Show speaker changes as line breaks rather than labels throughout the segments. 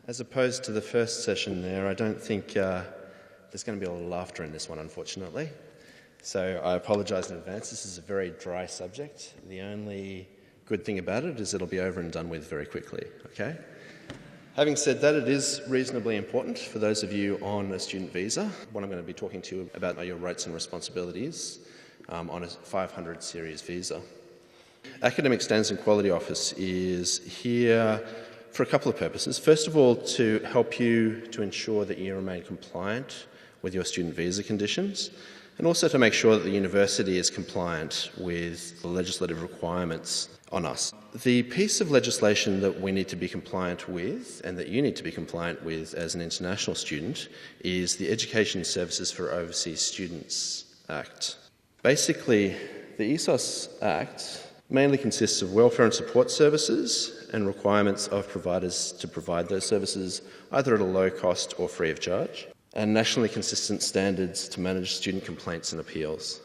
As opposed to the first session there, I don't think there's going to be a lot of laughter in this one, unfortunately. So I apologise in advance. This is a very dry subject. The only good thing about it is it'll be over and done with very quickly, okay? Having said that, it is reasonably important for those of you on a student visa. What I'm going to be talking to you about are your rights and responsibilities on a 500 series visa. Academic Standards and Quality Office is here for a couple of purposes. First of all, to help you to ensure that you remain compliant with your student visa conditions, and also to make sure that the university is compliant with the legislative requirements on us. The piece of legislation that we need to be compliant with, and that you need to be compliant with as an international student, is the Education Services for Overseas Students Act. Basically, the ESOS Act mainly consists of welfare and support services and requirements of providers to provide those services either at a low cost or free of charge, and nationally consistent standards to manage student complaints and appeals.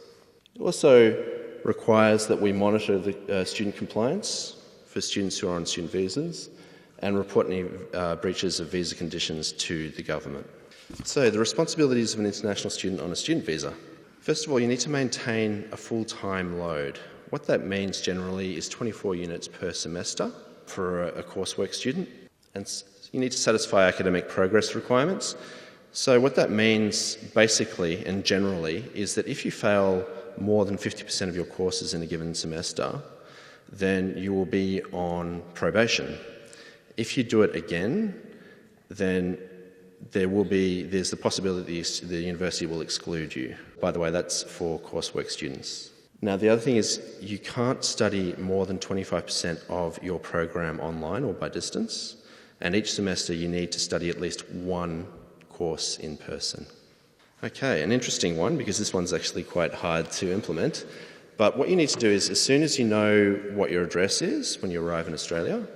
It also requires that we monitor the student compliance for students who are on student visas and report any breaches of visa conditions to the government. So, the responsibilities of an international student on a student visa. First of all, you need to maintain a full-time load. What that means generally is 24 units per semester for a coursework student, and you need to satisfy academic progress requirements. So what that means basically and generally is that if you fail more than 50% of your courses in a given semester, then you will be on probation. If you do it again, then there's the possibility the university will exclude you. By the way, that's for coursework students. Now, the other thing is you can't study more than 25% of your program online or by distance, and each semester you need to study at least one course in person. Okay, an interesting one, because this one's actually quite hard to implement, but what you need to do is, as soon as you know what your address is when you arrive in Australia,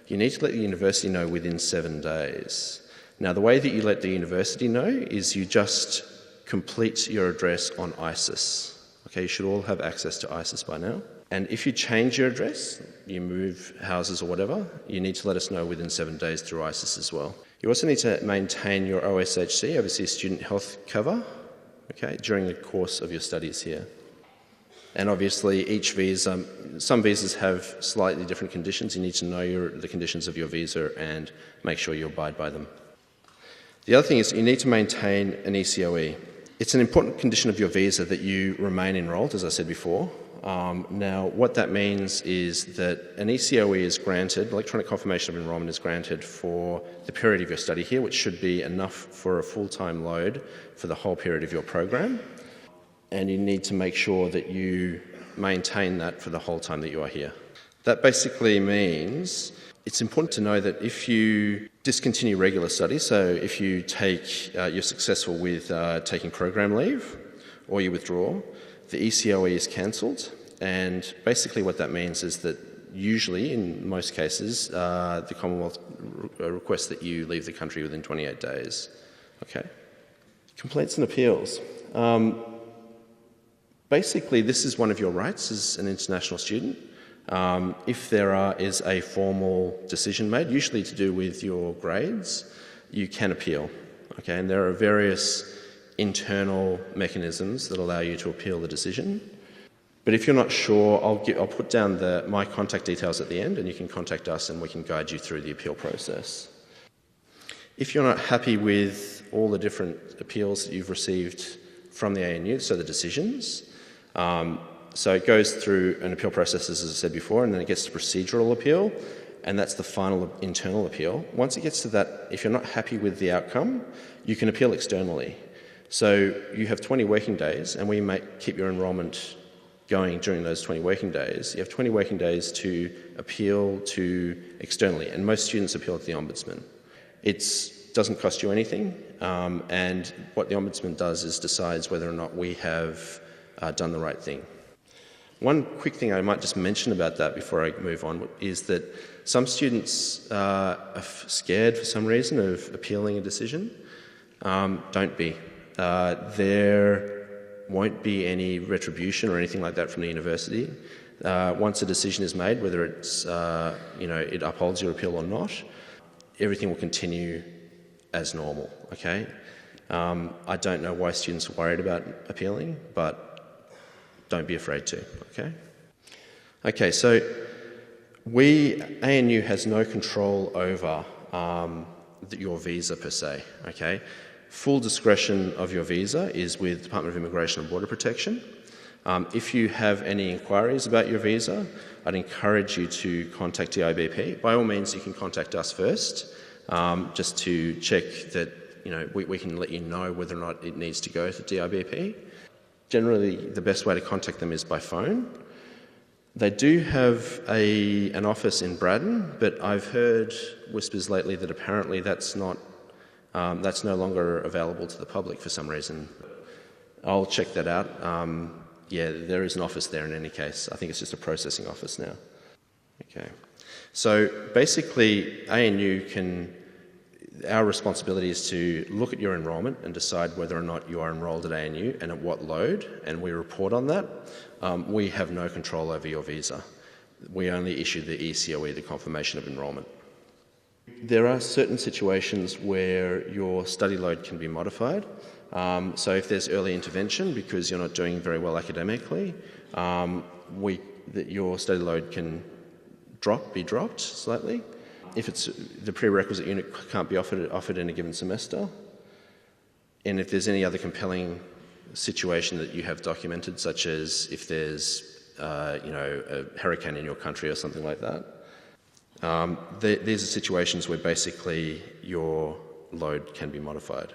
you need to let the university know within 7 days. Now, the way that you let the university know is you just complete your address on ISIS. Okay, you should all have access to ISIS by now. And if you change your address, you move houses or whatever, you need to let us know within 7 days through ISIS as well. You also need to maintain your OSHC, Overseas Student Health Cover, okay, during the course of your studies here. And obviously each visa, some visas have slightly different conditions. You need to know the conditions of your visa and make sure you abide by them. The other thing is you need to maintain an ECOE. It's an important condition of your visa that you remain enrolled, as I said before. Now, what that means is that an ECOE is granted, electronic confirmation of enrolment is granted for the period of your study here, which should be enough for a full-time load for the whole period of your program. And you need to make sure that you maintain that for the whole time that you are here. That basically means it's important to know that if you discontinue regular study, so if you you're successful with taking program leave or you withdraw, the ECOE is cancelled, and basically what that means is that usually, in most cases, the Commonwealth requests that you leave the country within 28 days. Okay. Complaints and appeals. Basically, this is one of your rights as an international student. If there is a formal decision made, usually to do with your grades, you can appeal. Okay, and there are various internal mechanisms that allow you to appeal the decision. But if you're not sure, I'll put down my contact details at the end, and you can contact us and we can guide you through the appeal process. If you're not happy with all the different appeals that you've received from the ANU, so the decisions, so it goes through an appeal process, as I said before, and then it gets to procedural appeal, and that's the final internal appeal. Once it gets to that, if you're not happy with the outcome, you can appeal externally. So you have 20 working days, and we might keep your enrolment going during those 20 working days. You have 20 working days to appeal to externally, and most students appeal to the Ombudsman. It doesn't cost you anything, and what the Ombudsman does is decides whether or not we have done the right thing. One quick thing I might just mention about that before I move on is that some students are scared for some reason of appealing a decision. Don't be. There won't be any retribution or anything like that from the university. Once a decision is made, whether it's it upholds your appeal or not, everything will continue as normal, okay? I don't know why students are worried about appealing, but don't be afraid to, okay? Okay, so ANU has no control over your visa per se, okay? Full discretion of your visa is with Department of Immigration and Border Protection. If you have any inquiries about your visa, I'd encourage you to contact DIBP. By all means, you can contact us first, just to check that we can let you know whether or not it needs to go to DIBP. Generally, the best way to contact them is by phone. They do have an office in Braddon, but I've heard whispers lately that apparently that's no longer available to the public for some reason. I'll check that out. Yeah, there is an office there in any case. I think it's just a processing office now. Okay. So basically, our responsibility is to look at your enrolment and decide whether or not you are enrolled at ANU and at what load, and we report on that. We have no control over your visa. We only issue the ECOE, the confirmation of enrolment. There are certain situations where your study load can be modified. So if there's early intervention because you're not doing very well academically, your study load can be dropped slightly. If it's the prerequisite unit can't be offered in a given semester, and if there's any other compelling situation that you have documented, such as if there's a hurricane in your country or something like that, these are situations where basically your load can be modified.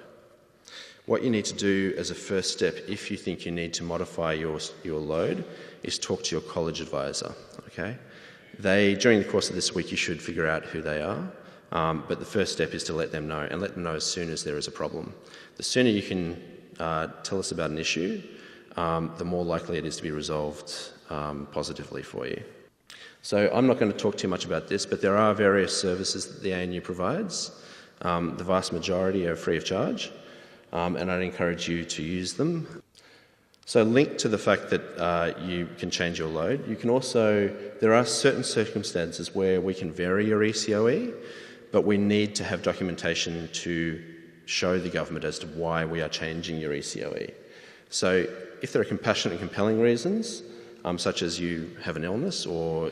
What you need to do as a first step, if you think you need to modify your load, is talk to your college advisor, okay? During the course of this week, you should figure out who they are, but the first step is to let them know, and let them know as soon as there is a problem. The sooner you can tell us about an issue, the more likely it is to be resolved positively for you. So I'm not going to talk too much about this, but there are various services that the ANU provides. The vast majority are free of charge, and I'd encourage you to use them. So linked to the fact that you can change your load, there are certain circumstances where we can vary your ECOE, but we need to have documentation to show the government as to why we are changing your ECOE. So if there are compassionate and compelling reasons, such as you have an illness or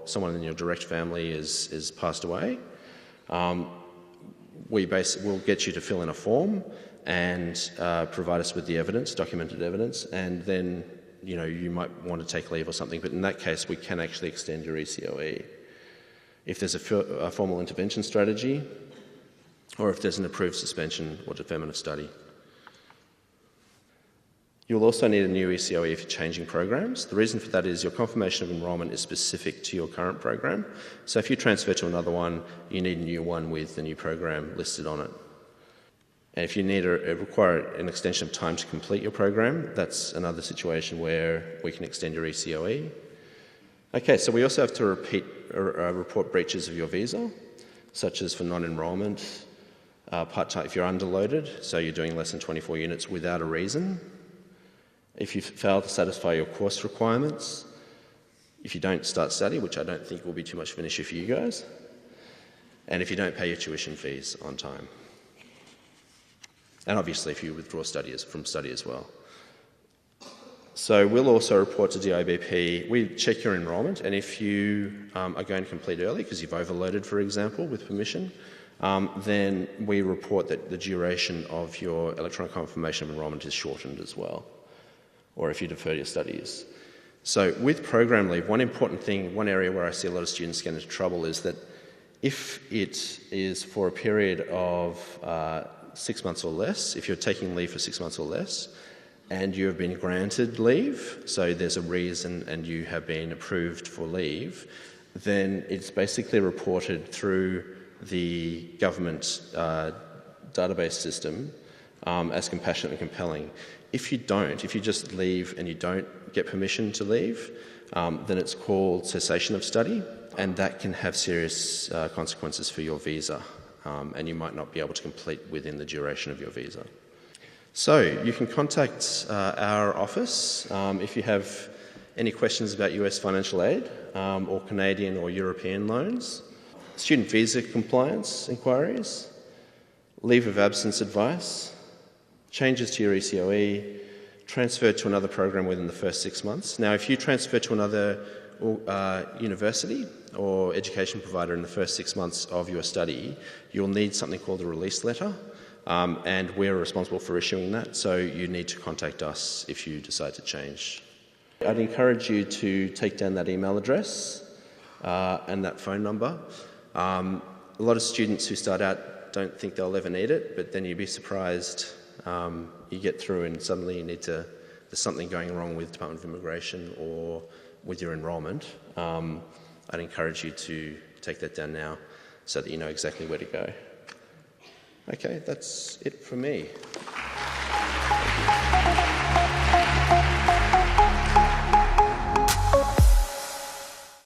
someone in your direct family is passed away, we'll get you to fill in a form and provide us with the evidence, documented evidence, and then you might want to take leave or something, but in that case we can actually extend your ECOE. If there's a formal intervention strategy, or if there's an approved suspension or deferment of study. You'll also need a new ECOE if you're changing programs. The reason for that is your confirmation of enrolment is specific to your current program, so if you transfer to another one, you need a new one with the new program listed on it. And if you require an extension of time to complete your program, that's another situation where we can extend your ECOE. Okay, so we also have to report breaches of your visa, such as for non-enrolment, part-time if you're underloaded, so you're doing less than 24 units without a reason, if you fail to satisfy your course requirements, if you don't start study, which I don't think will be too much of an issue for you guys, and if you don't pay your tuition fees on time. And obviously if you withdraw from study as well. So we'll also report to DIBP. We check your enrolment, and if you are going to complete early because you've overloaded, for example, with permission, then we report that the duration of your electronic confirmation of enrolment is shortened as well, or if you defer your studies. So with program leave, one area where I see a lot of students get into trouble is that if it is for a period of 6 months or less, if you're taking leave for 6 months or less, and you have been granted leave, so there's a reason and you have been approved for leave, then it's basically reported through the government database system as compassionate and compelling. If you just leave and you don't get permission to leave, then it's called cessation of study, and that can have serious consequences for your visa, and you might not be able to complete within the duration of your visa. So you can contact our office if you have any questions about US financial aid or Canadian or European loans. student visa compliance inquiries, leave of absence advice, changes to your ECOE, transfer to another program within the first 6 months. Now, if you transfer to another university or education provider in the first 6 months of your study, you'll need something called a release letter, and we're responsible for issuing that, so you need to contact us if you decide to change. I'd encourage you to take down that email address and that phone number. A lot of students who start out don't think they'll ever need it, but then you'd be surprised. You get through and suddenly there's something going wrong with Department of Immigration or with your enrolment. I'd encourage you to take that down now so that you know exactly where to go. Okay, that's it from me.